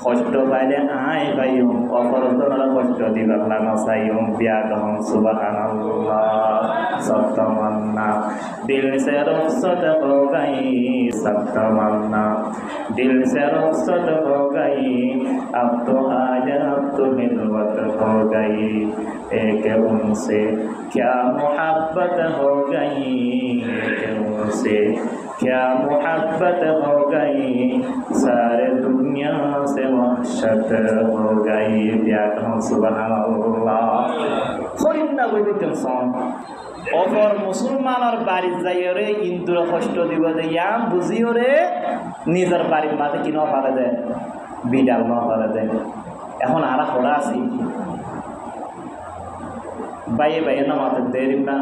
কষ্ট পাইলে আয় পাইম অপরজনের কষ্ট দিবার না নসাইম বিয়া কহম সুবহানাল্লাহ সত্যমান্না দিল সে রুখসত হো গই সত্যমান্না দিল সে রুখসত হো গই अब तो आज अब तो हिलवत हो गई एक उनसे क्या मोहब्बत हो गई एक उनसे क्या मोहब्बत हो गई सारे दुनिया से वहशत हो गई सुबहानाल्लाह ফরিন্না বইতেন সন অপর মুসলমানের বাড়ি যাইরে ইন্দুর কষ্ট দিব দিয়া বুঝিওরে নিজের বাড়ির মাঝে কি পারে দেয় বিড়াল পারে দেয় এখন আরা খোড়া আছি বাইয়ে বাইয়ে না মাথা দেরি না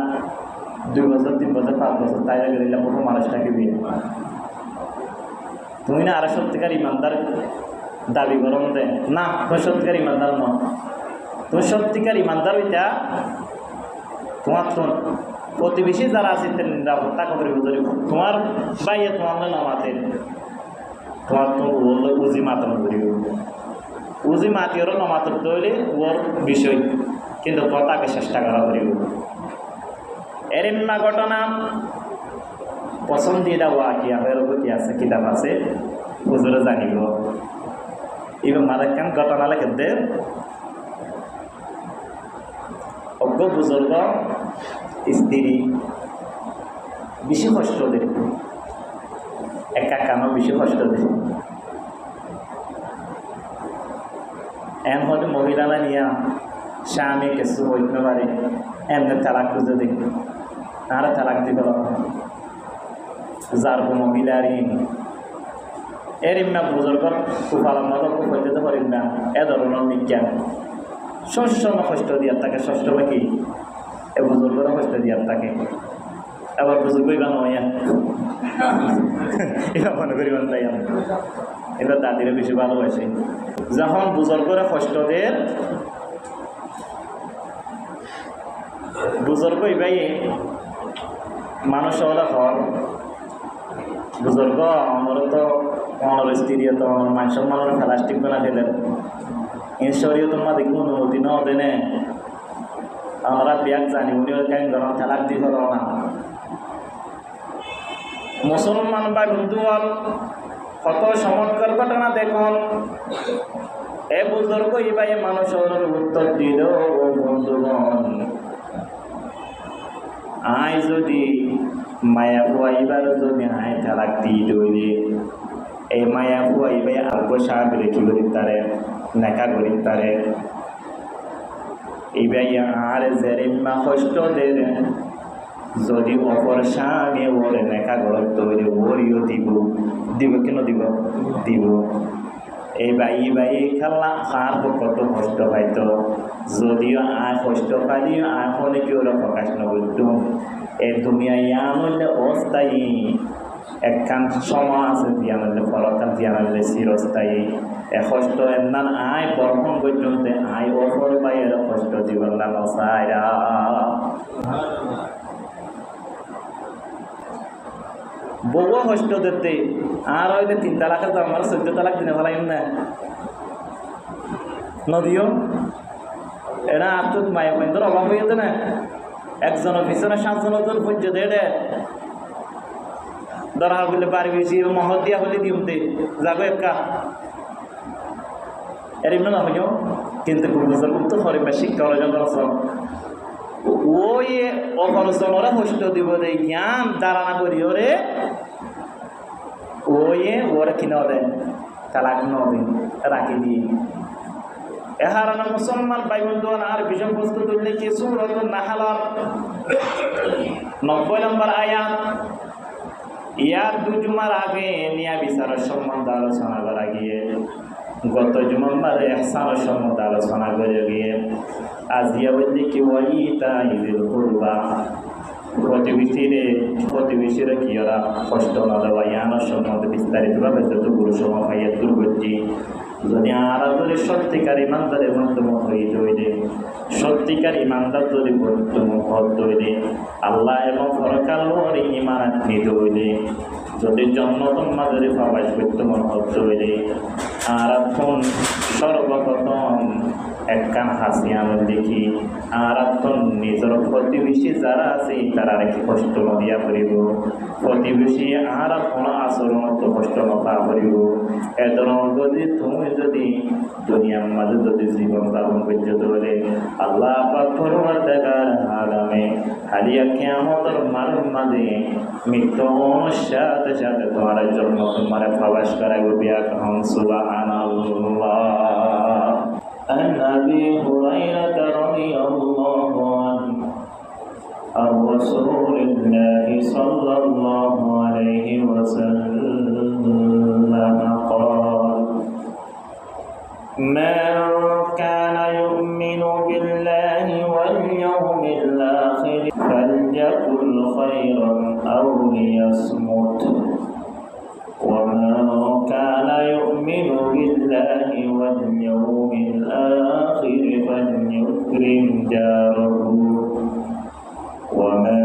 2 বছর 3 বছর 5 বছর তাই গেলে কোনো মানুষটাকে বিয়ে তুমি না আর সত্যিকার ইমানদার দাবি করম দে না তুমি সত্যিকার ইমানদার ন তুমি সত্যিকার ইমানদার হইতা তোমার তো প্রতিবেশী যারা আছে নিরাপত্তা করিব যদি তোমার বাইয়ে তোমার নামাতে তোমার তো উজি মাতন করিব উজি মাতিওর নমাতর তৈরি ওর বিষয় কিন্তু তাকে চেষ্টা করা করিব এরিম্মা ঘটনা পছন্দিদা ওয়াকিয়া কি আছে কিতাব আছে হুজুরে জানিব এবার মাদাকান ঘটনা লেখে দে অজ্ঞ বুজুর্গ স্ত্রী বেশি কষ্ট দেয় একা কানো বেশি কষ্ট দেয় এন হলে মহিলারা নিয়া স্বামী কিছু হইতে পারে এমনি তালাক খুঁজে দেখ আর তালাক দিব যার মহিলার এরিম না বুজুর্গর কুফালার মতো খুব হইতে পারিম না এ ধরনের বিজ্ঞান ষষ্ঠ কষ্ট দিয়ার থাকে ষষ্ঠ কি এ বুজুর্গর কষ্ট দিয়ার থাকে আবার বুজুর্গ ইবা নয় এবার মনে করি তাই এবার দাদিরা বেশি ভালোবাসে যখন বুজুর্গরা কষ্ট দেয় বুজুর্গ ইবাই মানুষ ওরা হল বুজুর্গ আমার তো আমার স্ত্রী তো আমার মান সম্মানের প্লাস্টিক বানা ফেলেন ঈশ্বরীয় তোমার দেখি অনুমতি ন দেনে আমরা ব্যাগ জানি উনি ওর কেন গরম তালাক দিয়ে হল না মুসলমান বা হিন্দু হল কত চমৎকার ঘটনা দেখুন এ বুজুর্গ ইবাই মানুষের উত্তর দিল ও বন্ধুগণ আয় যদি মায়া ফুয়াইবার যদি আয় তালাক দিয়ে দইলে এই মায়া ফুয়াইবাই আল্প সাহায্য রেখে করি তারে নেকা করি তারে ইবাই আর জেরিমা কষ্ট দে যদি অপর স্বামী ওরে নেকা গড় তৈরি ওরিও দিব কেন দিব এই বাই খেলা আর কত কষ্ট পাইতো যদিও আয় কষ্ট পাইলেও আয় কি ওরা প্রকাশ নকরত এই দুনিয়ায় আনলে অস্থায়ী একখান সময় আছে দিয়া নলে ফলকাল দিয়া নলে চিরস্থায়ী এ কষ্ট এমন আয় বর্ষণ পর্যন্ত আয় অপর বাইয়ের কষ্ট দিবার না নসাইরা বহু কষ্ট দিতে আর হয়তো 3 তালাকের দাম আমার 14 তালাক দিনে ফেলাইম না নদীও এটা আর তো মায়া বন্ধুর অভাব হয়ে যেত না একজনের পিছনে 7 জনের পর্য দেড়ে ধরা বলে বাড়ি বেশি মহৎ দিয়া হলে দিমতে যাবো একা এর এমনি না হইও কিন্তু তো হরিবা শিক্ষা অর্জন করা ওই অপরজনরা কষ্ট দিব দে জ্ঞান ধারণা করি ওরে ওয়ে ওরা কিনা দেয় তালাক নদে রাখি দিয়ে এহারানা মুসলমান ভাই বন্ধু আর বিষয় বস্তু তুললে কি সূরাত নাহলার 90 নম্বর আয়াত ইয়ার 2 জুমার আগে নিয়া বিচারের সম্বন্ধে আলোচনা করা গিয়ে গত জুমার ইহসানের সম্বন্ধে আলোচনা করে গিয়ে আজিয়া বলতে কি ওয়াইতা ইযিল কুরবা প্রতিবেশীরা কি ওরা কষ্ট না দেওয়া ইয়ানোর সম্বন্ধে বিস্তারিতভাবে যতগুলো সময় পাইয়া দুর্গতি যদি আরা ধরে সত্যিকার ইমানদারের মাধ্যমে হয়ে তৈরি সত্যিকার ইমানদার যদি হত তৈরি আল্লাহ এবং ফরকাল ইমান নিতে হইলে যদি জন্ম তোমাদের প্রবাস করতে মন হত তৈরি আর এখন সর্বপ্রথম একখান হাসিয়ান দেখি আর এখন নিজের প্রতিবেশী যারা আছে তারা রেখে কষ্ট দিয়া করিব প্রতিবেশী আর এখন আচরণ তো কষ্ট নথা করিব এদর যদি তুমি যদি দুনিয়ার মাঝে যদি জীবন যাপন করতে ধরে আল্লাহ পাক পরওয়ারদিগার আলামে হালিয়া কিয়ামতের মাঝে মৃত্যু সাথে সাথে তোমার জন্য তোমার প্রবেশ করাইব বিয়া কখন সুবহানাল্লাহ عن أبي هريرة رضي الله عنه عن رسول الله صلى الله عليه وسلم قال من كان يؤمن بالله واليوم الآخر فليقل خيرا أو ليصمت ومن كان يؤمن بالله واليوم الآخر فليكرم جاره ومن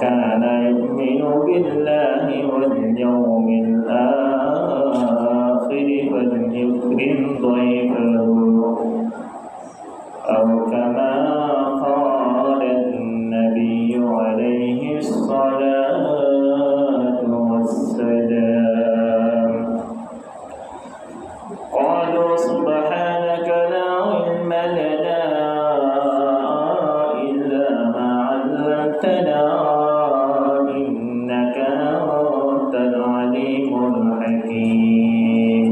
كان يؤمن بالله واليوم الآخر فليكرم ضيفه أو كما قال النبي عليه الصلاة والسلام قالوا سبحانك لا علم لنا إلا ما علمتنا إنك أنت العليم الحكيم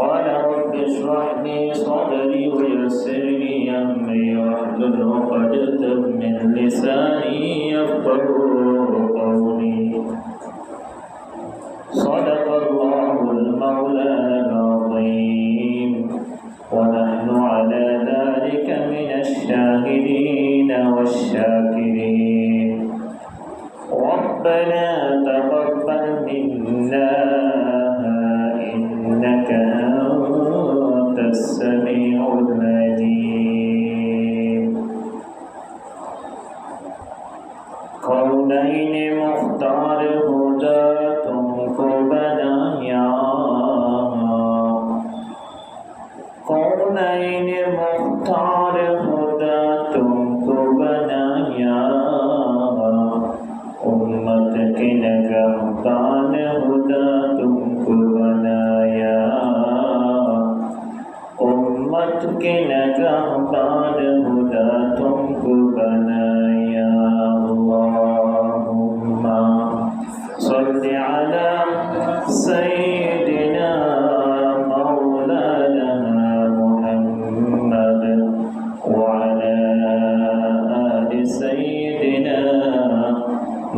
قال رب اشرح لي صدري ويسر لي أمري واحلل عقدة من لساني يفقهوا قولي صدق الله المولى العظيم ونحن على ذلك من الشاهدين والشاكرين ربنا تقبل منا إنك أنت السميع العليم كونين مختار هداتم كبنايا كونين مختار هداتم كبنايا أمتك نگهبان هداتم كبنايا أمتك نگهبان هداتم كبنايا اللهم صل على سيدنا مولانا محمد وعلى آل سيدنا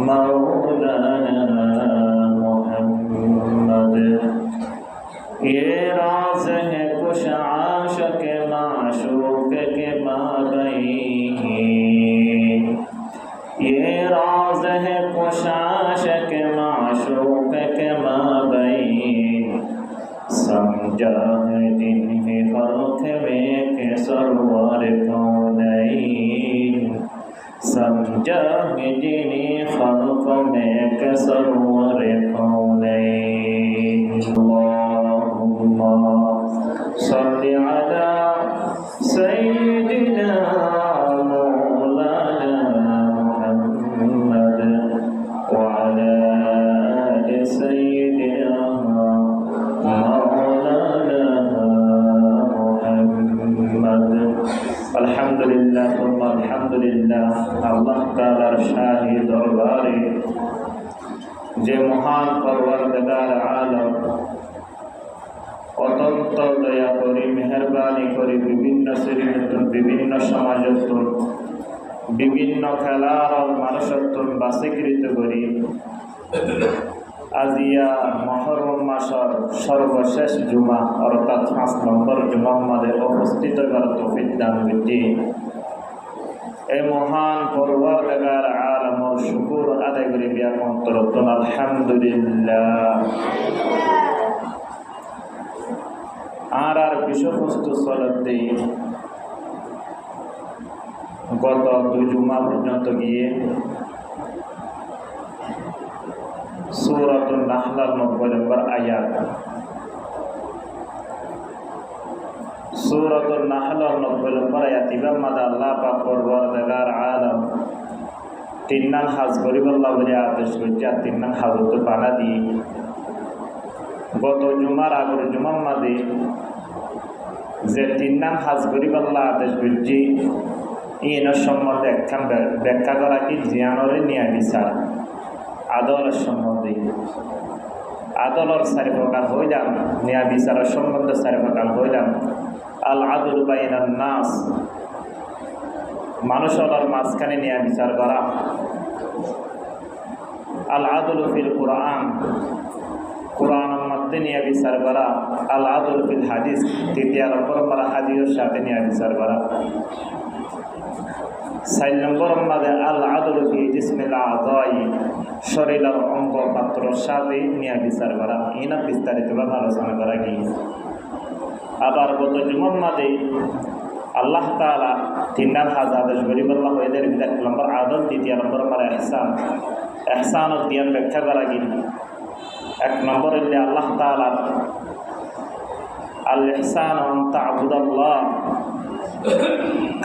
مولانا محمد ये राज है कुछ आशिक माशूक के माबैन ये राज है कुछ आशिक माशूक के माबैन समझा है जिन्हें फर्क में के सरवर कौनैन समझा है जिन्हें फर्क में के सरवर कौनैन اللهم صل على سيدنا مولانا محمد وعلى آل سيدنا مولانا محمد الحمد لله ثم الحمد لله الله تعالى শাহী দরবারে যে মহান পরওয়ারদিগার আলম অত্যন্ত দয়া করে মেহরবানি করে বিভিন্ন শ্রেণীর বিভিন্ন সমাজের বিভিন্ন খেলার মানুষত্ব বাসীকৃত করি আজিয়া মহরম মাসের সর্বশেষ জুমা অর্থাৎ 5 নম্বর জুমা আমাদের উপস্থিত করার তৌফিক দান করছি এই মহান পরওয়ারদিগার আলমের শুকর আদায় করি ব্যাপন তরতন আলহামদুলিল্লাহ আর বিষয়বস্তু চলতে গত 2 জুমা পর্যন্ত গিয়ে সূরাতুন নাহলের 90 নম্বর আয়াত সূরাতুন নাহল 90 নম্বর আয়াত ইমাম মাদা আল্লাহ পাক পরওয়ারদিগার আলম তিন্নান হাজ গরিবাল্লাহ বলে আদেশ করছে তিন্নান হাজত বানা দিয়ে গত জুমার আগর জুমার মাদে যে তিন্নান হাজ গরিবাল্লাহ আদেশ করছি ইনের সম্বন্ধে একখান ব্যাখ্যা করা কি জিয়ানরে নিয়া বিচার আদলের সম্বন্ধে আদলর চারি প্রকার হইলাম নিয়া বিচারের সম্বন্ধে চারি প্রকার হইলাম আল আদল বাইনান নাস মানুষের মাঝখানে নিয়া বিচার করা আল আদল ফিল কুরআন কুরআনের মধ্যে নিয়া বিচার করা আল আদল ফিল হাদিস তৃতীয় নম্বর হাদিসের সাথে নিয়া বিচার করা 4 নম্বর মধ্যে আল আদল ফি জিসমিল আযাই শরীরের অঙ্গ পাত্রর সাথে নিয়া বিচার করা ইনা বিস্তারিতভাবে আলোচনা করা গিয়েছে আবার গত জুমার মাঝে আল্লাহ তাআলা তিনবার আদেশ গরিবাল্লাহ এদের 1 নম্বর আদল দ্বিতীয় নম্বর ইহসান ও জ্ঞান ব্যাখ্যা করা গিয়েছে 1 নম্বর হইলে আল্লাহ তাআলা আল ইহসান আন তা'বুদাল্লাহ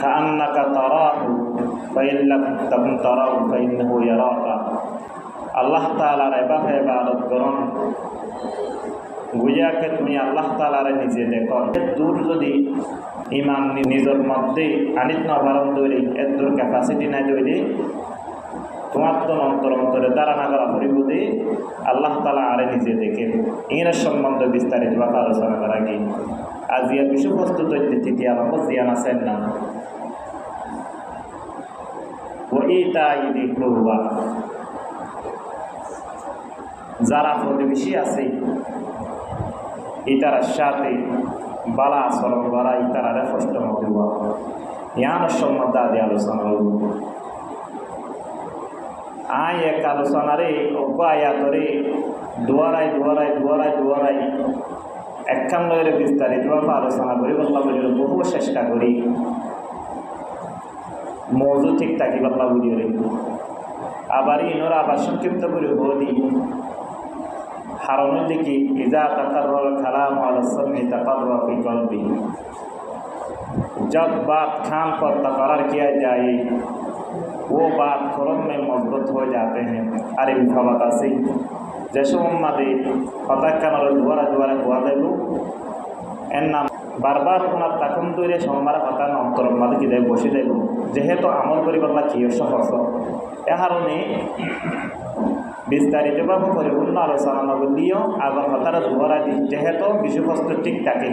কাআন্নাকা তারাহু ফাইন লাম তাকুন তারাহু ফাইন্নাহু ইয়ারাকা আল্লাহ তাআলার ইবাদত করুন বুঝাকে তুমি আল্লাহ তাআলার নিজে দেখো দূর যদি ইমান নিজের মধ্যে আনিত না পারম তৈরি এর দূর ক্যাপাসিটি নাই তৈরি তোমার তো অন্তরে ধারণা করা পরিবর্তে আল্লাহ তাআলা আরে নিজে দেখে ইনের সম্বন্ধে বিস্তারিতভাবে আলোচনা করা কি আজ ইয়া বিষয়বস্তু তৃতীয় নম্বর জিয়ান আছেন না ওইটাই কুরবা যারা প্রতিবেশী আছে ইতার সাথে বালা আচরণ করা ইতারা কষ্ট দিব ইয়ানোর সম্বন্ধে আদি আলোচনা হল আয় এক আলোচনারে অজ্ঞ আয়াতরে দুয়ারাই একখান লয়ের বিস্তারিতভাবে আলোচনা করি বল্লা বলিল বহু চেষ্টা করি মৌজু ঠিক থাকি বল্লা বুঝিয়ে আবার ইনোরা আবার সংক্ষিপ্ত করে বলি হারুন লিখি ইজা তাকাররাল কালাম আলা সামি তাকাররা ফি কলবি जब बात खान पर तकरार किया जाए वो बात खुरम में मजबूत हो जाते हैं अरे विफावता से जैसे उम्मदे पता कनल दुआरा हुआ देबो एन नाम बारबार उनार ताकुम दौरे सोमबार पता अंतर मादे कि देब बसে দেব যেহেতু আমল করিবাল্লা কি সহজ এ হারুনে বিস্তারিতভাবে পরিপূর্ণ আলোচনা নগরীয় আবার হতারা দুয়ারা দিই যেহেতু বিষয়বস্তু ঠিক থাকে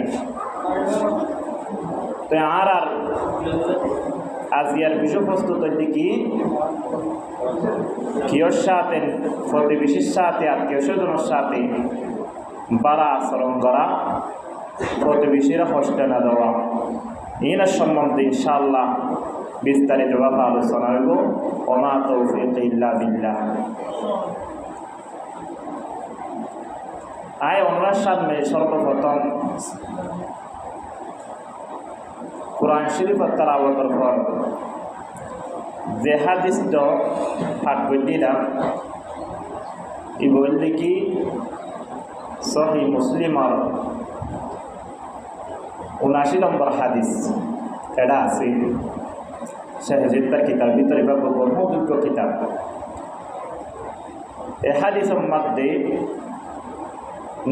তো আর আজিয়ার বিষয়বস্তু তৈরি কি কিয়র সাথে প্রতিবেশীর সাথে আত্মীয় স্বজনের সাথে বাড়া আচরণ করা প্রতিবেশীরা কষ্ট না দেওয়া ইনার সম্বন্ধে ইনশাআল্লাহ বিস্তারিতভাবে আলোচনা হইব ওমা তৌফিক ইল্লা বিল্লাহ আয় ওনার সামনে সর্বপ্রথম কোরআন শরীফ তেলাওয়াতের পর যে হাদিসটা পাঠ করে দিলাম ই বললে কি সহিহ মুসলিমের 79 নম্বর হাদিস এটা আছে শাহজিদার কিতাব ভিতরে গ্রহণযোগ্য কিতাব এই হাদিসের মধ্যে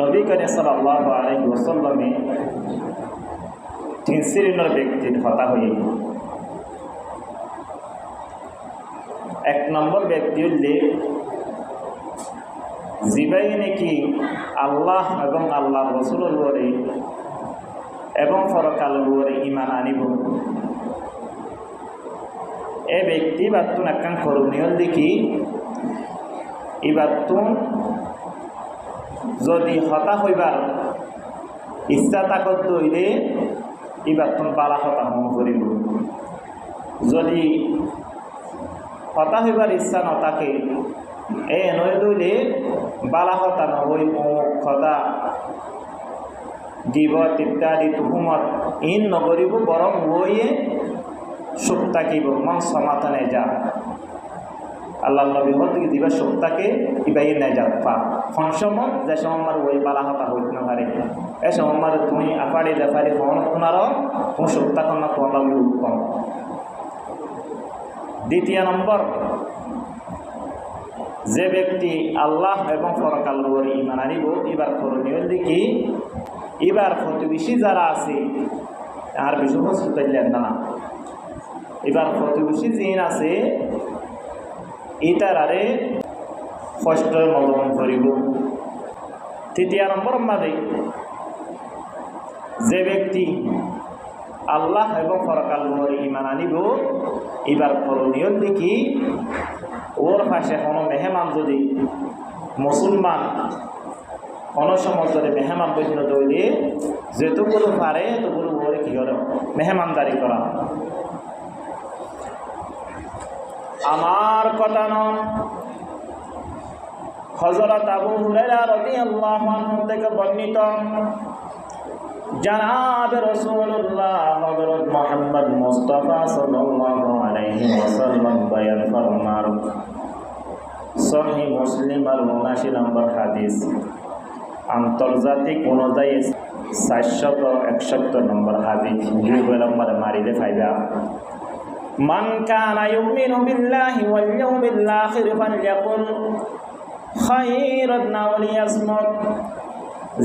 নবী করিম সাল্লাল্লাহু আলাইহি ওয়াসাল্লামে 3 শ্রেণীর ব্যক্তির কথা হয়ে 1 নম্বর ব্যক্তি হলে জিবাই নাকি আল্লাহ এবং আল্লাহ রাসূলের উপরে এবং পরকালের উপরে ঈমান আনিব এই ব্যক্তি বাতুন একখান করণীয় দেখি এই বাতুন যদি হতাশ হইবার ইচ্ছা তাকত দইলে এই বাতুন পালা হতাশ করিব যদি হতাশ হইবার ইচ্ছা নথাকে এ নয় দইলে বালা হতা নহই অমুক হতা গিবত ইত্যাদি তুহুমত ইন নগরিব বরং ওয়ে সুখ থাকিব মন সমাধানে যা আল্লাহ নবী হতে দিবা সত্তাকে ইবাই নাই যাত পা ফনসমত যে সময় ওই বালা হতা হইতে না পারে এ সময় তুমি আপাড়ি দেখারি হন তোমার তুমি সত্তা কন্যা তোমার উত্তম। দ্বিতীয় নম্বর, যে ব্যক্তি আল্লাহ এবং পরকালের ঈমান আনিব এবার করণীয় দিকে এবার প্রতিবেশী যারা আছে আর বেশি প্রস্তুত না, এবার প্রতিবেশী জিন আছে ইতারারে কষ্ট মদন করিব। তৃতীয় নম্বর মাঝে যে ব্যক্তি আল্লাহ এবং পরকালের ঈমান আনিব এবার করণীয় দিকে ওর পাশে কোনো মেহমান যদি মুসলমান কোনো সময় যদি মেহমান বৈন্য তৈরি যেটুকুলো পারে এতগুলো ওরে কি করে মেহমানদারি করা। আমার কথা নয়, হযরত আবু হুরায়রা রাদিয়াল্লাহু আনহু থেকে বর্ণিত জনাব রাসূলুল্লাহ হযরত মুহাম্মদ মুস্তাফা সাল্লাল্লাহু আলাইহি ওয়াসাল্লাম বয়ান ফরমান, সহিহ মুসলিম আর 79 নম্বর হাদিস, আন্তর্জাতিক অনুযায়ী 461 নম্বর হাদিস, গুগল নম্বর মারিলে পাইবা। মান কানা ইউমিনু বিল্লাহি ওয়াল ইয়াউমিল আখির ফালইয়াকুল খায়রান আও লিয়াসমুত।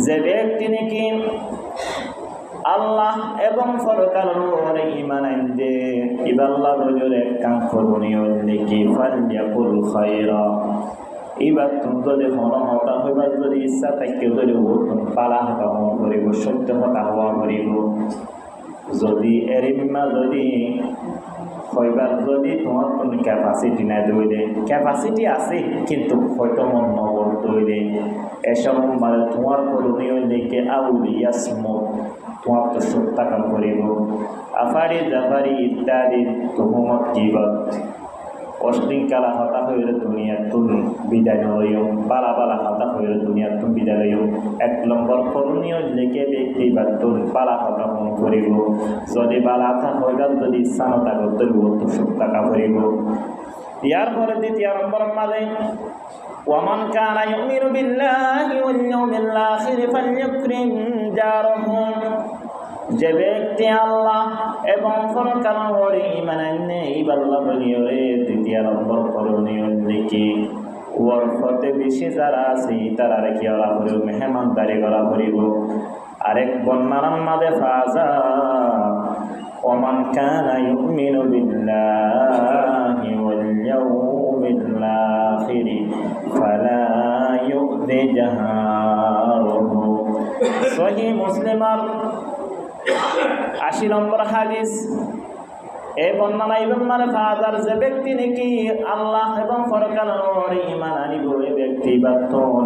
যে ব্যক্তি নাকি আল্লাহ এবং পরকালের ঈমান আনবে ইবাল্লাহ বলে কাম করণীয় নাকি ফালইয়াকুল খায়রা, এবার তুমি যদি হতা হইবার যদি ইচ্ছা থাকে যদি পালা হতা হওয়া করিব, সত্য হতা হওয়া করিব। যদি এরিমা যদি হইবার যদি তোমার কোনো ক্যাপাসিটি নাই দইলে, ক্যাপাসিটি আছে কিন্তু হয়তো মন নগর দইলে এসব মানে তোমার করণীয় লেগে আউলিয়াসম তোমার তো সত্তা কাম করিব। আফারি জাফারি ইত্যাদি তুহমত কিবত অশ্লীকালা হতা হইলে দুনিয়ার তুমি বিদায় লইও, বালা বালা হতা হইলে দুনিয়ার তুমি বিদায় লইও। 1 নম্বর করণীয় লেগে ব্যক্তি বা তুল বালা হতা মন করিব। যদি বালা হতা হইবার যদি ইচ্ছা নতা করতে তো সত্তা কা করিব। ইয়ার পরে দ্বিতীয় নম্বর মাঝে ওয়ামান কানা ইউমিনু বিল্লাহি ওয়াল ইয়াউমিল আখির ফালইউকরিম জারহু। যে ব্যক্তি আল্লাহ এবং পরকালের ঈমান আনে ইবাল্লাহ বলিওরে দ্বিতীয় নম্বর করণীয় দিকে ওর প্রতিবেশী যারা আছে তারা কি ওরা করিব মেহমানদারি করা করিব। আরেক বর্ণনার মাঝে ফাজা ওমান কানা ইউমিনু বিল্লাহি ওয়াল ইয়াউমিল আখির ফালা ইউযি জাহারহু। সহিহ মুসলিমের 80 নম্বর হাদিস। এই বর্ণনা ইবন মানে ফাদার যে ব্যক্তি নাকি আল্লাহ এবং পরকালের ঈমান আনিব এই ব্যক্তি বাতন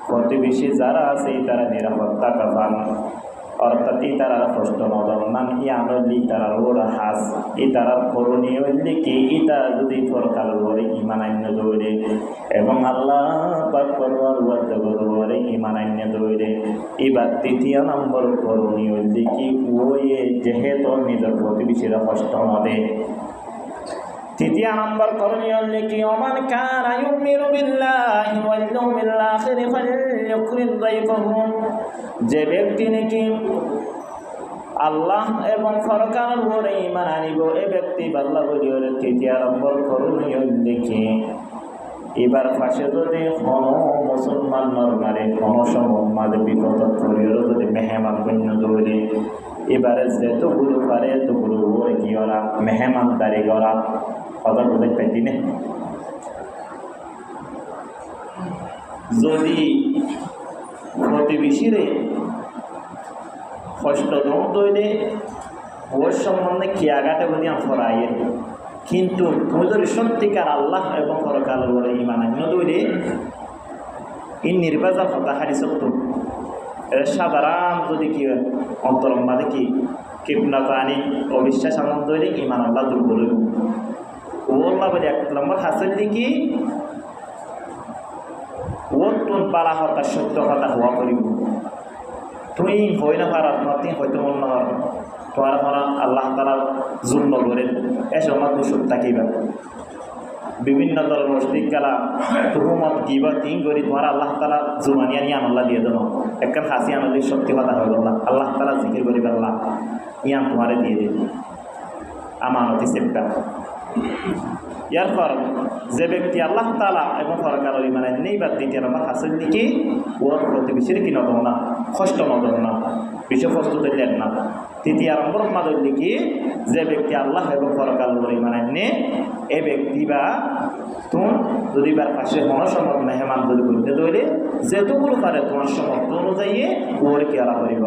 প্রতিবেশী যারা আছে তারা নিরাপত্তা পান, অর্থাৎ তারা কষ্ট নদন মান ইয়ানলি তারা ওরা হাস এই তারা করণীয় লিখি ইতা যদি পরকালের ঈমান আন্য দৌড়ে এবং আল্লাহ পাক পরওয়ার ঈমান আন্য দৌড়ে। এবার তৃতীয় নম্বর করণীয় লিখি ওই যেহেতু নিজের প্রতিবেশীরা কষ্ট নদে। তৃতীয় নম্বর করণীয় লিখি ওমান কানা ইউমিনু বিল্লাহি ওয়াল ইয়াউমিল আখির ফালইউকরিম যায়ফাহু। যে ব্যক্তি নাকি আল্লাহ এবং পরকালের ঈমান আনিব এই ব্যক্তি আল্লাহ বলিওর তৃতীয় নম্বর করণীয় লিখি এবার পাশে যদি কোনো মুসলমান নরমারে কোনো সময় মাঝে বিপদ করিও যদি মেহমান বন্য দৌড়ে এবারে যেতগুলো পারে এতগুলো ওরে কি ওরা মেহমানদারি করা কথা বলে পাইতি না। যদি প্রতিবেশীরে কষ্ট দৌড়ে ওর সম্বন্ধে খেয়াঘাটে বলি ফরাইয়ের, কিন্তু তুমি যদি সত্যিকার আল্লাহ এবং পরকালের বলে ঈমান আন্য দৌড়ে এই নির্বাচন কথা হারি সত্য সাধারণ যদি কি অন্তরম মাঝে কি কীটনাশক আনি অবিশ্বাস আনন্দ দৌড়ে ঈমান আল্লাহ দুর্বল ওল্লা বলে 1 নম্বর হাসেন দিকে ওর তুন পালা হতা সত্য কথা হওয়া করিব। তুমি হই না পার তুমি হয়তো মন না পারো তোমার আল্লাহ তারা জুম্ম করেন এসব আমার দুশো থাকিবা বিভিন্ন ধরনের অশ্লীল খেলা তুহুমত গিবত তিন করি তোমার আল্লাহ তাআলা জুমানিয়া নিয়ে আল্লাহ দিয়ে দেন একখান হাসি আনলে সত্যি কথা হয়ে গেল আল্লাহ তাআলা জিকির করি আল্লাহ ইয়ান তোমারে দিয়ে দিন আমানতি সেপ্টা ইয়ার পর যে ব্যক্তি আল্লাহ তাআলা এবং পরকালের ঈমান নেই বা দ্বিতীয় নম্বর হাসিল লিখি ওর প্রতিবেশীর কি নদন না কষ্ট নদন না বিষয়বস্তু তৈলেন না তৃতীয় নম্বর মাদল লিখি যে ব্যক্তি আল্লাহ এবং পরকালের ঈমান নে এই ব্যক্তি বা তুমি যদি বার পাশে মনসম্মত মেহমান যদি করতে দইলে যেটুকুলো পারে তোমার সমর্থ অনুযায়ী ওর কি আলা করিব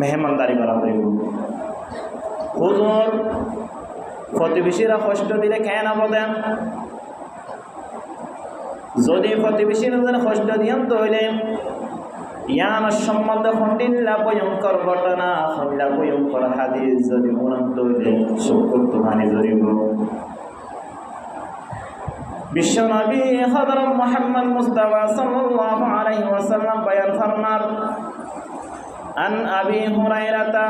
মেহমানদারি করা করিব হুজুর প্রতিবেশীরা কষ্ট দিলে খেয়ে না বলেন যদি প্রতিবেশীরা কষ্ট দিয়ান তাহলে ইয়ান সম্বন্ধে খন্ডিল্লা ভয়ঙ্কর ঘটনা খন্ডা ভয়ঙ্কর হাদিস যদি উড়ান তৈলে শুক্র তোমানি জরিব বিশ্বনবী হযরত মুহাম্মদ মুস্তাফা সাল্লাল্লাহু আলাইহি ওয়াসাল্লাম বয়ান ফরমান আন আবি হুরায়রা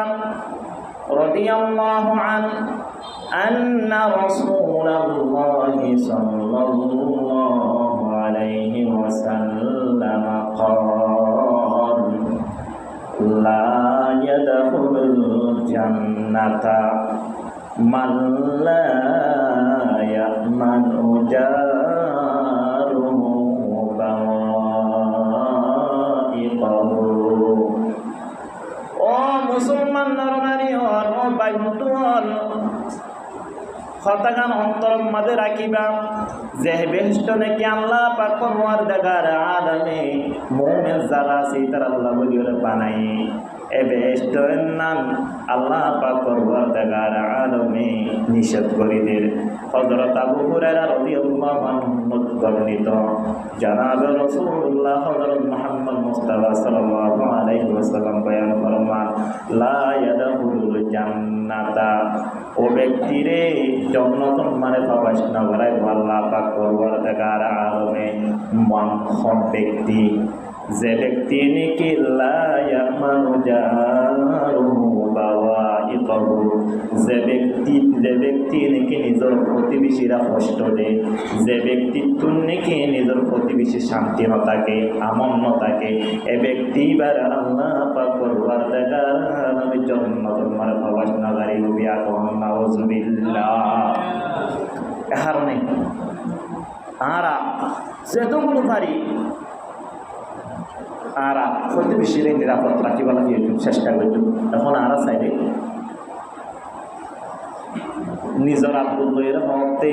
রাদিয়াল্লাহু আনহু أن رسول الله صلى الله عليه وسلم قال لا يدخل الجنة من لا يأمن جاره بوائقه ও মুসলমান নরনারী হল ও বাইবন্ধু হল কথাগান অন্তর মাঝে রাখিবা যে বেহেশত নাকি আল্লাহ পাক পরওয়ার দেগার আলামে মুমিন যারা আছে তারা আল্লাহ বলিয়ে বানাই এ বেহেশত নাম আল্লাহ পাক পরওয়ার দেগার আলামে নিষেধ করিদের হযরত আবু হুরায়রা রাদিয়াল্লাহু আনহু বর্ণিত জনাব রাসূলুল্লাহ হযরত মুহাম্মদ মুস্তাফা সাল্লাল্লাহু আলাইহি ওয়াসাল্লাম বয়ান ফরমান লা ইয়াদখুলুল জান্নাতা ও ব্যক্তিরে জান্নাত মানে প্রবেশ না করে আল্লাহ পাক পরওয়ার দেগার আলামে মন ব্যক্তি যে ব্যক্তি নাকি লা ইয়ামানু জারুহু বাওয়াইকাহু যে ব্যক্তি নাকি নিজের প্রতিবেশীরা কষ্ট দেয় যে ব্যক্তিত্ব নাকি নিজের প্রতিবেশী শান্তি না থাকে আমন না থাকে এ ব্যক্তি বার আল্লাহ পাক পরওয়ার দেগার আলামে জান্নাত মানে প্রবেশ না করে বিয়া কোন নাউজুবিল্লাহ কারণে আরা যেতগুলো পারি আর প্রতিবেশীর নিরাপদ রাখিবা লাগে চেষ্টা করত এখন আর সাইডে নিজের আব্দুল লইয়ের হতে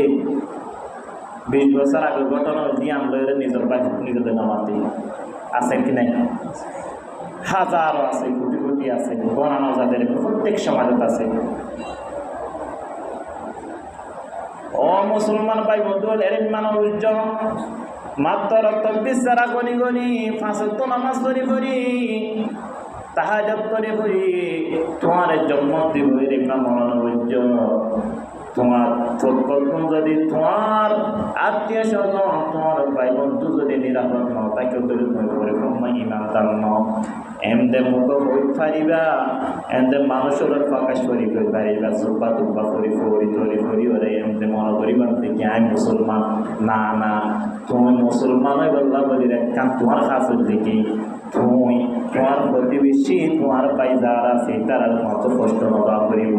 20 বছর আগের ঘটনা দিয়ান লইয়ের নিজের বাইক নিজেদের নামাতে আছে কি নাই হাজারো আছে কোটি কোটি আছে গণানো যাদের প্রত্যেক সমাজত আছে ও মুসলমান ভাই বন্ধু এর মানব উজ্জ্বল মাত্র তকবির সারা গনি গনি ফাঁসত নামাজ পড়ি পড়ি তাহাজ্জুদ পড়ি পড়ি তোমার জন্ম দিব এর মনোবজ্জ তোমার প্রকল্প যদি তোমার আত্মীয় স্বজন তোমার ভাই বন্ধু যদি নিরাপদ ন তাকে করে ইমানদার ন এমদে মুখ বই পারিবা এমদে মানুষের প্রকাশ করি পারিবা সুব্বা তুব্বা করি ফরি তরি ফরি ওরে এমদে মনে করিবা দেখি আমি মুসলমান না না তুমি মুসলমান হয়ে বললা বলি কারণ তোমার খাস দেখি তুমি তোমার প্রতিবেশী তোমার ভাই যারা আছে তারা মতো কষ্ট নবা করিব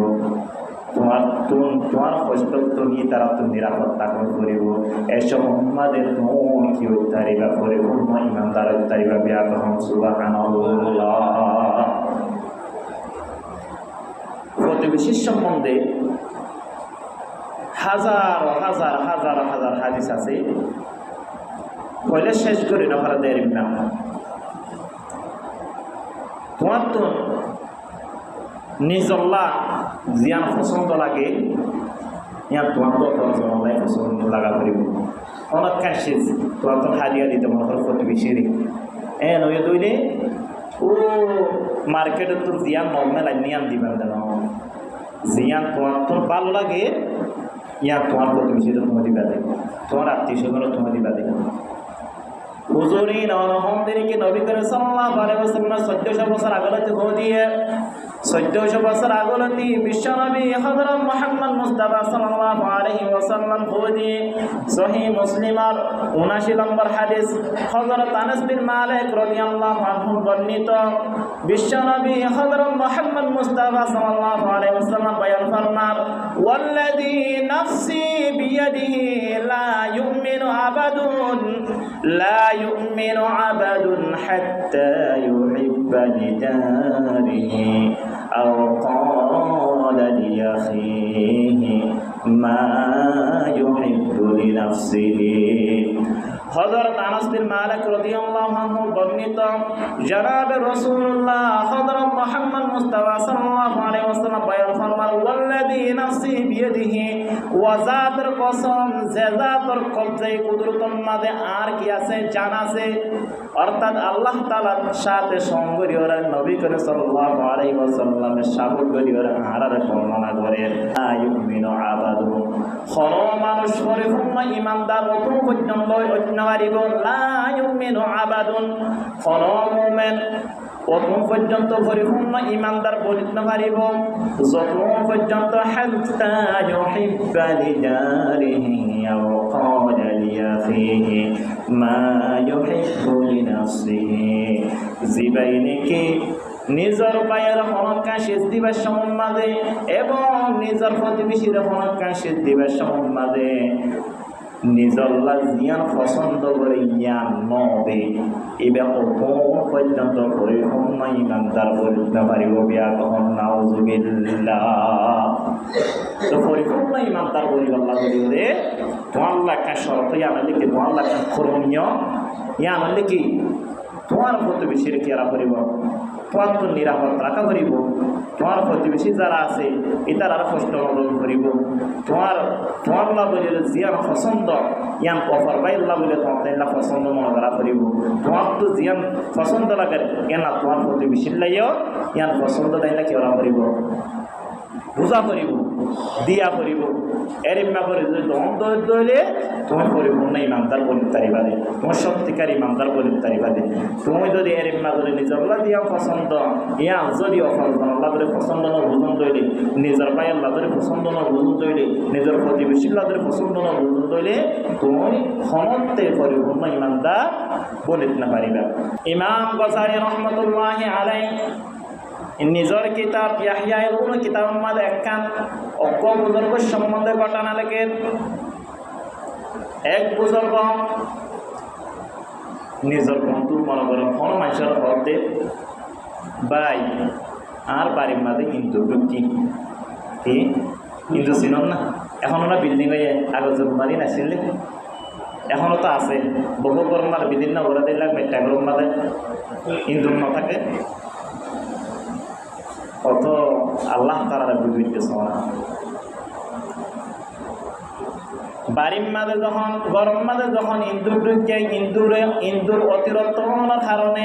তোমার কষ্ট তুমি তারা তো নিরাপত্তা করিব এসব উম্মাদের তুমি কি উদ্ধারিবা করিব ইমানদার উদ্ধারিবা বিয়া তখন সুবহানাল্লাহ প্রতিবেশীর সম্বন্ধে হাজার হাজার হাজার হাজার হাদিস আছে কইলে শেষ করি না ভালো দেয় না তোমার তো নিজল্লা জিয়ান পছন্দ লাগে ইয়ার তোমার তো জনলাই পছন্দ লাগা করিব অনেক কাশি তোমার তো হারিয়া দিতে মনে হয় প্রতিবেশী নয় দইলে ও মার্কেটে তোর জিয়ান নর্মেল নিয়ান দিবেন দেন জিয়ান তোমার তোর ভালো লাগে ইয়ার তোমার প্রতিবেশী তোমার দিবা দেয় তোমার আত্মীয় স্বজনও তোমার দিবা দেয় হুজুরি নরহমদেরকে নবী করে সাল্লাল্লাহু আলাইহি ওয়াসাল্লাম 1400 বছর আগে হতে দিয়ে 1400 বছর আগলতি বিশ্বনবী হযরত মুহাম্মদ মুস্তাফা সাল্লাল্লাহু আলাইহি ওয়াসাল্লাম খুদি সহিহ মুসলিমের 79 নম্বর হাদিস হযরত আনাস বিন মালিক রাদিয়াল্লাহু আনহু বর্ণিত বিশ্বনবী হযরত মুহাম্মদ মুস্তাফা সাল্লাল্লাহু আলাইহি ওয়াসাল্লাম বয়ান ফরমান ওয়াল্লাযী নাফসি বিয়াদিহি লা ইউমিনু আবাদুন হাত্তা ইউহিব্বা লিজারিহি আও ক্বালা লিআখিহি মা ইউহিব্বু লিনাফসিহি। হযরত আনাস বিন মালিক রাদিয়াল্লাহু আনহু বর্ণিত জনাব রাসূলুল্লাহ হযরত মুহাম্মদ মুস্তাফা সাল্লাল্লাহু আলাইহি ওয়াসাল্লাম বয়ান ফরমান ওয়াল্লাযী নাফসি বিয়াদিহি ওয়া যাতের কসম যে জাতের কবজায়ে কুদরতের মাঝে আর কি আছে জান আছে অর্থাৎ আল্লাহ তাআলার সাথে সঙ্গী ওরা নবী করে সাল্লাল্লাহু আলাইহি ওয়াসাল্লামের সাথে গরি ওরা আরারে বর্ণনা করে আয়ুমিনু আবাদু কোন মানুষ পরিপূর্ণ ঈমানদার অত পর্যন্ত অন্যবারিব লা ইউমিনু আবাদুন কোন মুমিন অতম পর্যন্ত পরিপূর্ণ ঈমানদার বলিত না পারিব যতম পর্যন্ত হাত্তা ইউহিব্বা লিজারিহি আও ক্বালা লিআখিহি মা ইউহিব্বু লিনাফসিহি জিবাইনিকে নিজের পায়ের হনকা শেষ দিবার সম্মাদে এবং নিজের প্রতিবেশীর হনকা শেষ দিবার সম্মাদে নিজল্লা জিয়ান পছন্দ করে ইয়ান নবে এবার অতম পর্যন্ত পরিপূর্ণ ঈমানদার বলতে পারিব বিয়া কখন নাউজুবিল্লাহ। তো পরিপূর্ণ ঈমানদার বলিব আল্লাহ বলিলে তোমার লেখা শর্ত ইয়ান লিখে তোমার লেখা করণীয় ইয়ান লিখি তোমার প্রতিবেশীর কেরা করিব তোমার তো নিরাপদ রাখা করিব তোমার প্রতিবেশী যারা আছে এটার আর কষ্ট অনুভব করিব তোমার লাভ বলিলে জিয়ান পছন্দ ইয়ান অফার বাই আল্লাহ বলে তোমার তাই পছন্দ মনে করা করিব তোমার তো জিয়ান পছন্দ লাগে কেন তোমার প্রতিবেশীর লাইও ইয়ান পছন্দ তাই না কেরা করিব বুঝা করিব দিয়া করিব এরিমা করে যদি দ্বন্দ্ব হইলে তোমার পরিপূর্ণ ঈমানদার বলিতে পারিবারে তোমার সত্যিকার ঈমানদার বলিতে পারিবারে তুমি যদি এরিমা করে নিজের আল্লাহ দিয়া পছন্দ ইয়া যদি অফলজন আল্লাহ করে পছন্দ ন বুঝন দইলে নিজের পাই আল্লাহ করে পছন্দ ন বুঝন দইলে নিজের প্রতিবেশী আল্লাহ করে পছন্দ ন বুঝন দইলে তুমি ক্ষমতে পরিপূর্ণ ঈমানদার বলিতে না পারিবা। ইমাম গজালি রহমতুল্লাহি আলাইহি নিজের কিতাব ইয়াহইয়া ইবনে কিতাব মধ্যে একখান অজ্ঞ বুজুর্গ সম্বন্ধে ঘটনা লেখেন। এক বুজুর্গ নিজের বন্ধু মনে করেন কোনো মানুষের হতে ভাই আর বাড়ির মাঝে হিন্দু ঢুকি কি হিন্দু চিনন না এখন ওরা বিল্ডিং হয়ে আগত মারি নাছিলে এখনও তো আছে বহু গরম মার বিভিন্ন ঘরে দিলাম মেটা গরম মাঝে হিন্দু না থাকে অত আল্লাহ তাআলা বুঝিতেছে না বাড়ির মাঝে যখন গরম মাঝে যখন ইন্দুর ঢুকে ইন্দুর অতিরিক্ত হওয়ার কারণে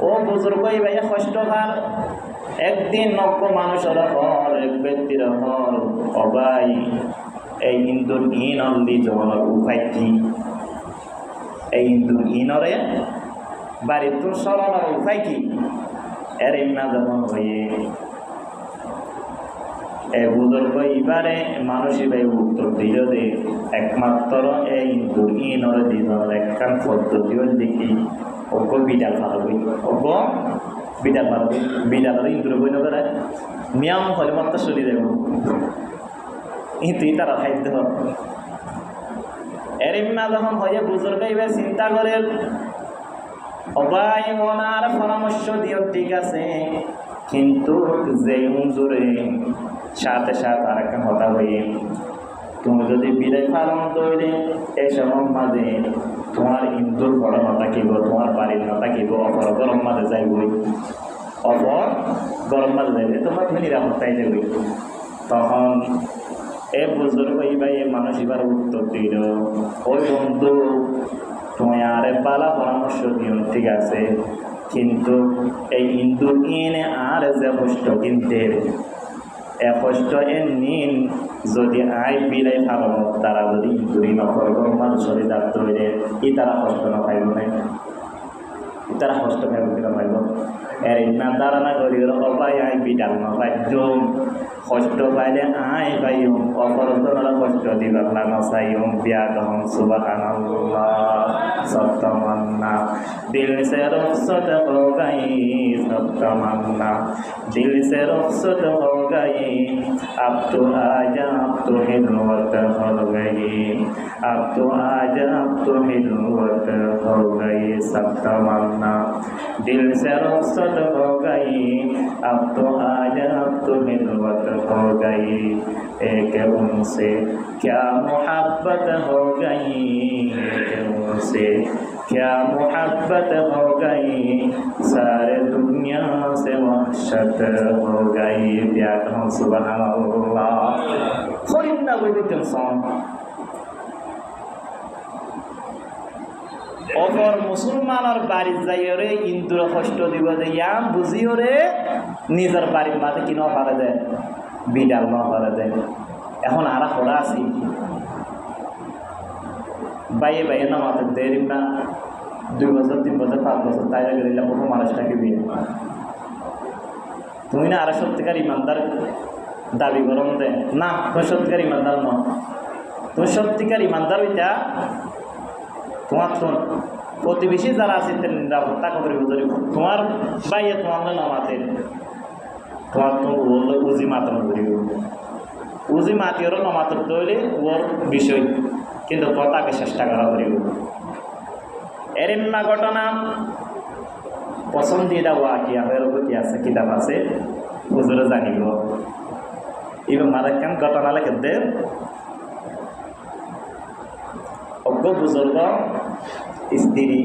ও বুজুর্গ ভাইয়া কষ্ট হার একদিন নব্য মানুষের হর এক ব্যক্তির হর অবাই এই ইন্দুর ইন অল্লি জনের উপায় কি এই ইন্দুর ইনরে বাড়ির তোর সরানোর উপায় কি এর ইন্না যেমন হয়ে এই বুজুর্গ এবারে মানুষই ভাই উত্তর দিল যে একমাত্র এই ইন্দুর ইনরে দিনের একখান পদ্ধতিও দেখি অজ্ঞ বিড়াল পারবই অজ্ঞ বিড়াল পারবই বিড়ালের ইন্দুর বই নগরে মিয়াম হলে মাত্র চলি যাব তুই তারা খাইতে হবে এর ইন্না যখন হয়ে বুজুর্গ এবার চিন্তা করে অবাই ওনার পরামর্শ দিও ঠিক আছে কিন্তু যে হুজুরে সাথে সাথে আর একটা কথা হয়ে তুমি যদি বিদায় পালন তৈরি এই সময় মাঝে তোমার ইন্দুর বড় না থাকিব তোমার বাড়ির না থাকিব অপর গরম মাঝে যাইবই অপর গরম মাঝে যাইবে তোমার তুমি নিরাপত্তায় যাবই তখন এ বুজুর্গ ভাই মানুষ এবার উত্তর দিল ওই বন্ধু তুমি আরে পালা পরামর্শ দিও ঠিক আছে কিন্তু এই ইন্দুর ইনে আর যে কষ্ট কিনতে এ কষ্ট এ নিন যদি আই বিলাই ফালানো তারা যদি ইন্দুরি নকর মানুষের যাত্রা হইলে ই তারা কষ্ট না পাইব না তারা কষ্ট পাইব কিনা পাইব এর ইন্না ধারণা করি অবাই আই বিডাল নবাদ্যম কষ্ট পাইলে আই পাইম অপরতনরা কষ্ট দিবাল্লা নসাইম বিয়াগহম সুবহানাল্লাহ সপ্তমান্না দিল সে রুখসত হো গই সপ্তমান্না দিল সে রুখসত হো গই अब तो आजा अब तो हिलवत हो गई अब तो आजा अब तो हिलवत हो गई सब तमन्ना दिल से रुखसत हो गई अब तो आजा अब तो हिलवत हो गई एक उनसे क्या मोहब्बत हो गई एक उनसे क्या मोहब्बत हो गई सारे दुनिया से वहशत हो गई प्यार सुभान अल्लाह खोइना বইতেন সং অপর মুসলমানের বাড়ি যাইরে ইন্দুর কষ্ট দিব যে ইয়াম বুঝিওরে নিজের বাড়ির মাঝে কি না পারে দেয় বিডাল না পারে দেয় এখন আরা খোলা আছি বাইয়ে বাইয়ে না মাথার দেরি না 2 বছর 3 বছর 5 বছর তাই গেলে প্রথম মানুষটাকে বিয়ে তুমি না আর সত্যিকার ইমানদার দাবি করম দে না তুমি সত্যিকার ইমানদার ন তুমি সত্যিকার ইমানদার ওইটা তোমার প্রতিবেশী যারা আছে নিরাপত্তা করি তোমার বাইয়ে তোমার নামাতে তোমার তো উজি মাতন করিব উজি মাতিওর নমাতর তৈরি ওর বিষয় কিন্তু তাকে চেষ্টা করা করিব এরিম্মা ঘটনা পছন্দিদা ওয়াকিয়া হয়ে গতি আছে কিতাব আছে হুজুরে জানিব এবার মারাকান ঘটনা লেখে দে অজ্ঞ বুজুর্গ স্ত্রী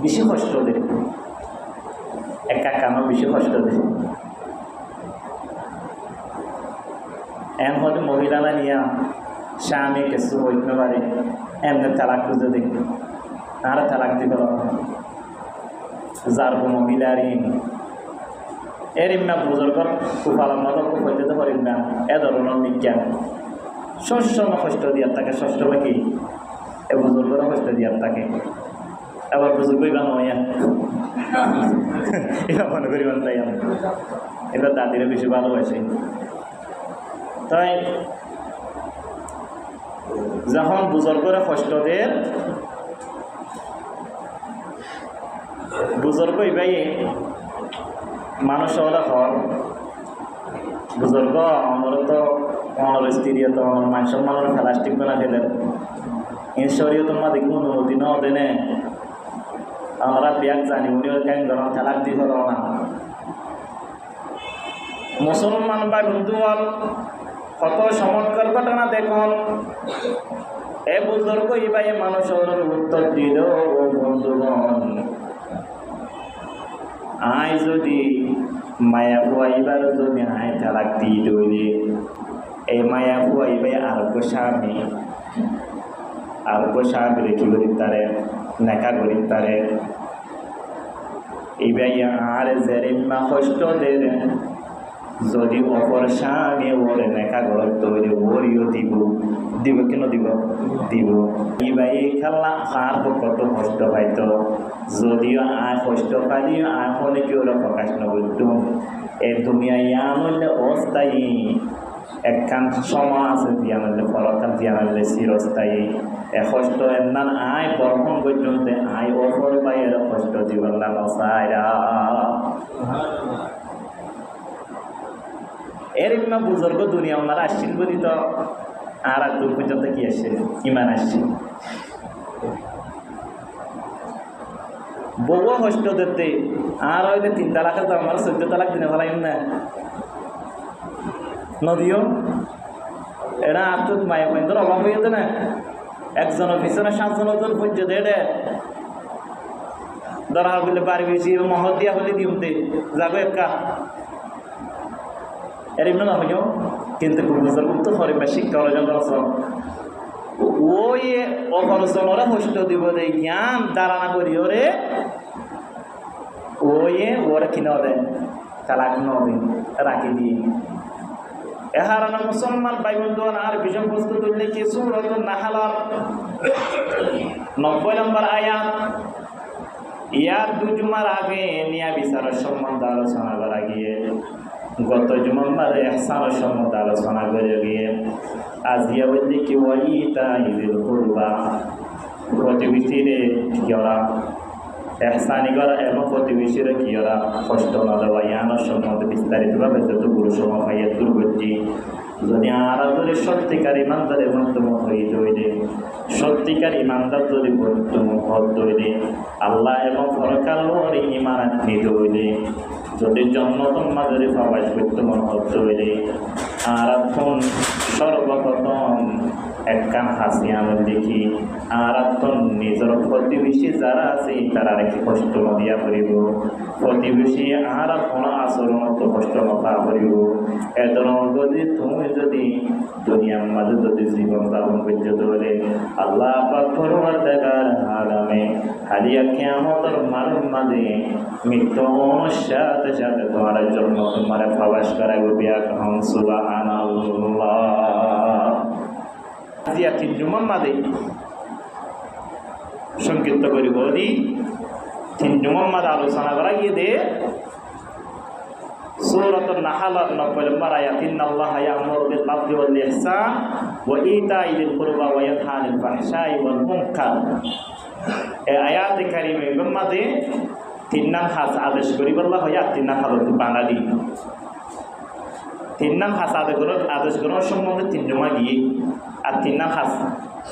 বেশি কষ্ট দেয় একা কানো বেশি কষ্ট দেয় এম হলে মহিলারা নিয়ে স্বামী কিছু হইতে পারে এমনি তালাক খুঁজে দেয় আর তালাক দিব যার মহিলারই এরিম্মা বুজুর্গর কুফালার মতো হইতে তো পারিম না এ ধরনের বিজ্ঞান ষষ্ঠ কষ্ট দিয়ার থাকে ষষ্ঠ কি এ বুজুর্গরও কষ্ট দিয়ার থাকে আবার বুজুর্গ ইবা নয়া এবার মনে করি তাই এবার দাদিরা বেশি ভালোবাসে তাই যখন বুজুর্গরা কষ্ট দেয় বুজুর্গ ইবাই মানুষ হলে হল বুজুর্গ আমার তো অনর স্ত্রী তো মান সম্মানের প্লাস্টিক বানা ফেলে ঈশ্বরীয় তোমার দেখি অনুমতি ন দেনে আমরা বিয়াক জানি উনিও কেন গরম তালাক দি হল না মুসলমান বা বন্ধু হল কত চমৎকার ঘটনা দেখুন এ বুজুর্গ ইবাই মানুষের উত্তর দিল ও বন্ধুগণ আয় যদি মায়া ফুয়াইবার যদি আয় তালাক দি দইলে এই মায়া ফুয়াইবাই আরোগ্য স্বামী রেখি করি তারে নেকা করি তারে এইবাই আর জেরিমা কষ্ট দে যদি অপর স্বামী ওরে নেকা ঘর তৈরি ওরিও দিব কেন দিব এইবাই খেলা আর কত কষ্ট পাইত যদিও আয় কষ্ট পাইও আয় হলে কি ওরা প্রকাশ নগরত এ দুনিয়া ইয়ানলে অস্থায়ী একখান সময় আছে দিয়ানলে ফলকান দিয়ানলে চিরস্থায়ী এ কষ্ট এমন আয় বর্ষণ পর্যন্ত আয় অপর বাইয়ের কষ্ট দিবার নসাইরা এরিম্মা বুজুর্গ দুনিয়া ওনারা আসছিল বলি তো আর দূর পর্যন্ত কি আসছে ইমান আসছে বউ কষ্ট দিতে আর হইলে 3 তালাক তো আমার 14 তালাক দিনে ফেলাইম না নদীও এটা আত্মত মায়া বন্ধুর অভাব হইতে না একজনের পিছনে 7 জন ওজন পর্যন্ত এটা ধরা বলে বাড়ি বেশি মহৎ দিয়া বলে দিমতে যাবো একা এর এমনি না হইও কিন্তু বুজুর্গ তো হরিবা শিক্ষা অর্জন করছ ওই অপরজনরা কষ্ট দিব দে জ্ঞান ধারণা করি ওরে ওয়ে ওরা কিনা দেয় তালাক নদী রাখি দিয়ে এহারানা মুসলমান ভাই বন্ধু আর বিষয় বস্তু তুললে কি সূরাতুন নাহলার 90 নম্বর আয়াত ইয়ার 2 জুমার আগে নিয়া বিচারের সম্বন্ধে আলোচনা করা গিয়ে গত জুমারে ইহসানের সম্বন্ধে আলোচনা করে গিয়ে আজিয়া বললি কি ওয়াইতা ইযিল কুরবা প্রতিবেশীরে কি ওরা এহসানি করা এবং প্রতিবেশীরা কি ওরা কষ্ট না দেওয়া ইয়ানোর সম্বন্ধে বিস্তারিতভাবে যতগুলো সময় পাইয়া দুর্গতি যদি আরাধরে সত্যিকার ইমানদারের মধ্যম হয়ে তৈরি সত্যিকার ইমানদার যদি মধ্যম হদ তৈরি আল্লাহ এবং ফরকাল ইমান নিতে হইলে যদি জন্মতম মাঝারি প্রবাস বর্তমান হদ তৈরি আর এখন সর্বপ্রথম একখান হাসি আমি দেখি আর এখন নিজের প্রতিবেশী যারা আছে তারা কি কষ্ট দিয়া করিব প্রতিবেশী আর কোনো আচরণ তো কষ্ট নথা করিব এদের যদি তুমি যদি দুনিয়ার মাঝে যদি জীবন যাপন করতে ধরে আল্লাহ পাক পরওয়ারদিগার আলামে হালিয়া কিয়ামতের মাঝে মৃত্যু সাথে সাথে তোমার জন্য তোমার প্রবেশ করাইব বিয়া কহম সুবহানাল্লাহ। আজিয়া তিন জুমার মাঝে সংক্ষিপ্ত করি বলি তিন জুমার মাঝে আলোচনা করা গিয়ে দে সূরাতুন নাহলের 90 নম্বর আয়াত ইন্নাল্লাহা ইয়া'মুরু বিল আদলি ওয়াল ইহসান ওয়া ইতা'i যিল কুরবা ওয়া ইয়ানহা আনিল ফাহশাই ওয়াল মুনকার। এই আয়াতে কারিমের মধ্যে তিন নাম হাস আদেশ করি বলা হয় আর তিন নাম হালত বাঙালি তিন নাম হাস আদেশ করার সম্বন্ধে তিন জমা গিয়ে আর তিন নাম হাস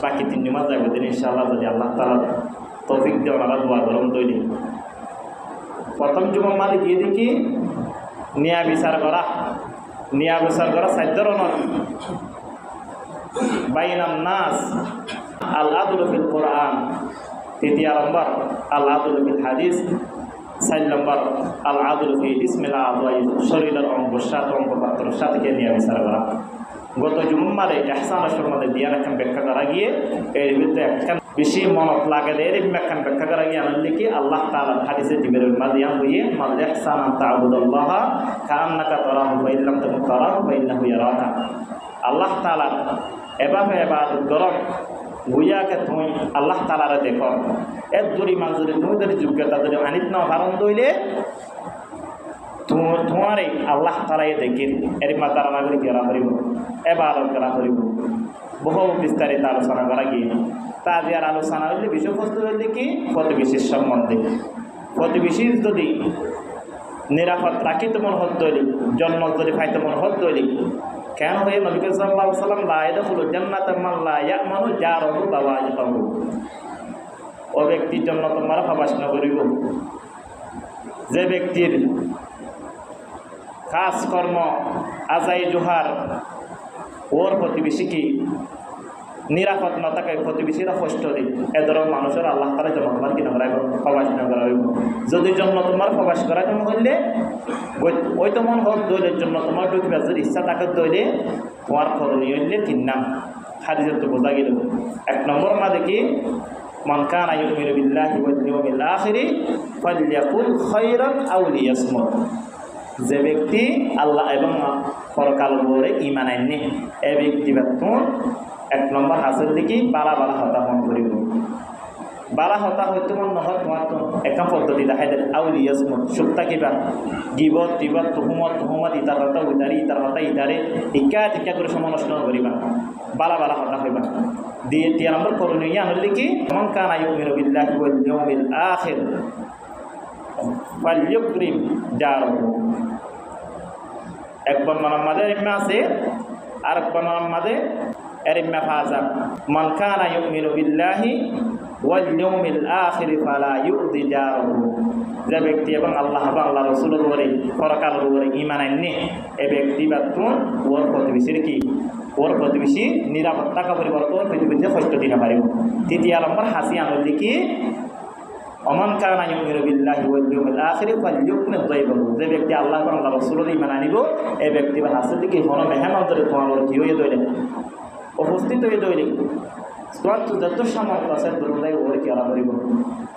বাকি তিন জমা যাবে দিন ইনশাআল্লাহ যদি আল্লাহ তাআলা তৌফিক দিয়ে ওনারা দোয়া গরম তৈরি। প্রথম জুমার মাঝে গিয়ে দেখি নিয়া বিচার করা সাধ্য নয় বাইনান নাস আল আদলু ফিল কোরআন, তৃতীয় নম্বর আল আদলু ফিল হাদিস, 4 নম্বর আল আদলু ফি ইসমিল আযওয়াই, শরীরের অঙ্গ সাত অঙ্গ পাত্র সাথে নিয়ে বিচার করা। গত জুম্মারে ইহসানের সম্বন্ধে দিয়া একখান ব্যাখ্যা করা গিয়ে এর ভিতরে একখান বেশি মনত লাগে এর একখান ব্যাখ্যা করা গিয়ে আনন্দ কি আল্লাহ তাআলা হাদিসে জিবরিল মাদিয়া হইয়ে মাল ইহসান তা'বুদাল্লাহ কাআন্নাকা তারাহু ওয়া ইল্লাম তাকুন তারাহু ফা ইন্নাহু ইয়ারাকা। আল্লাহ তাআলা এভাবে ইবাদত করো গুয়াকে তুমি আল্লাহ তাআলারে দেখো। এর দূরি মাজুরি তুমি যদি যোগ্যতা যদি আনিত না কারণ দইলে তোমারে আল্লাহ তাআলাই দেখেন এর মাতার নাগরিক করা করিব ইবাদত করা করিব। বহু বিস্তারিত আলোচনা করা গিয়ে তাজিয়ার আলোচনা হইলে বিষয়বস্তু হইলে কি প্রতিবেশীর সম্বন্ধে প্রতিবেশীর যদি নিরাপদ রাখিতে মন হত তৈরি জন্ম যদি ফাইতে মন হত তৈরি কেন হয়ে নবী সাল্লাল্লাহু আলাইহি ওয়াসাল্লাম লা ইয়াদখুলুল জান্নাতা মান লা ইয়ামানু জারহু বাওয়াজিকাহু, ও ব্যক্তির জন্য তোমরা প্রবেশ না করিব যে ব্যক্তির কাজকর্ম আজাই জোহার ওর প্রতিবেশী কি নিরাপদ না থাকে প্রতিবেশীরা কষ্ট দিই এদের মানুষের আল্লাহ তাআলা জন্য তোমার কিনা করাইব প্রবেশ না করাইব। যদি জন্য তোমার প্রবেশ করাই তুমি হইলে ওই তোমার হক দইলের জন্য তোমার ঢুকবে যদি ইচ্ছা থাকে দইলে তোমার করণীয় হইলে তিন নাম হাদিসে তো বোঝা গেল। 1 নম্বর মাঝে কি মান কানা ইউমিনু বিল্লাহি ওয়াল ইয়াউমিল আখিরি ফালইয়াকুল খায়রান আও লিয়াসমুত, যে ব্যক্তি আল্লাহ এবং পরকাল উপরে ঈমান আনে এই ব্যক্তি ব্যক্তি 1 নম্বর হাসিল দেখি বালা হতা মন করিব। বালা হতা হইতে মন নহয় তোমার তো একটা পদ্ধতি দেখাই দেয় আউলিয়াসমত সুক্তা কিবা গিবত তিবত তুহুমত ইতার হতা ইতার হতা ইতারে টিকা করে সমালোচ করিবা বালা হতা হইবা। দিয়ে 3 নম্বর করণীয় আনলে কি মান কানা ইউমিনু বিল্লাহি ওয়াল ইয়াউমিল আখির ফালইউকরিম জারহু। এক বর্ণনার মাঝে ইম্মা আছে আর এক বর্ণনার মাঝে এরিম্মা ফাজা মান কানা ইউমিনু বিল্লাহি ওয়াল ইয়াউমিল আখির ফালা ইউযি জারহু, যে ব্যক্তি এবং আল্লাহ এবং আল্লাহ রাসূলের উপরে পরকালের উপরে ঈমান আনে এই ব্যক্তি বাতুন ওর প্রতিবেশীর কি ওর প্রতিবেশী নিরাপদ থাকা পরিবর্তন ওর প্রতিবেশী কষ্ট দিতে পারিব। 3 নম্বর হাসি আনলে কি অমান কানা ইউমিনু বিল্লাহি ওয়াল ইয়াউমিল আখির ফালইউকরিম যায়বাহু, যে ব্যক্তি আল্লাহ এবং আল্লাহ রাসূলের ঈমান আনিব এই ব্যক্তি বা হাসি কি কোনো মেহমান ধরে তোমার কি হয়ে দইলে উপস্থিত হয়ে দইলে যত সামর্থ্য আছে দুর্দায় ওর কি আলা করিব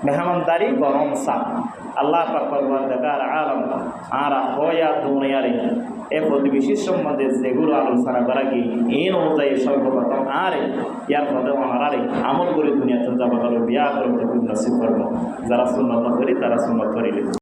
মেহমানদারি গরম সাপ আল্লাহ পাক পরওয়ারদিগার আলম আর হয়া দুনিয়ারে এ প্রতিবেশীর সম্বন্ধে যেগুলো আলোচনা করা কি এই অনুযায়ী সর্বপ্রথম আরে ইয়ার পদে অনারে আমল করে দুনিয়াতে যাবার বিয়া করতে নসিব করবো। যারা সুন্নাত করি তারা সুন্নাত করিলে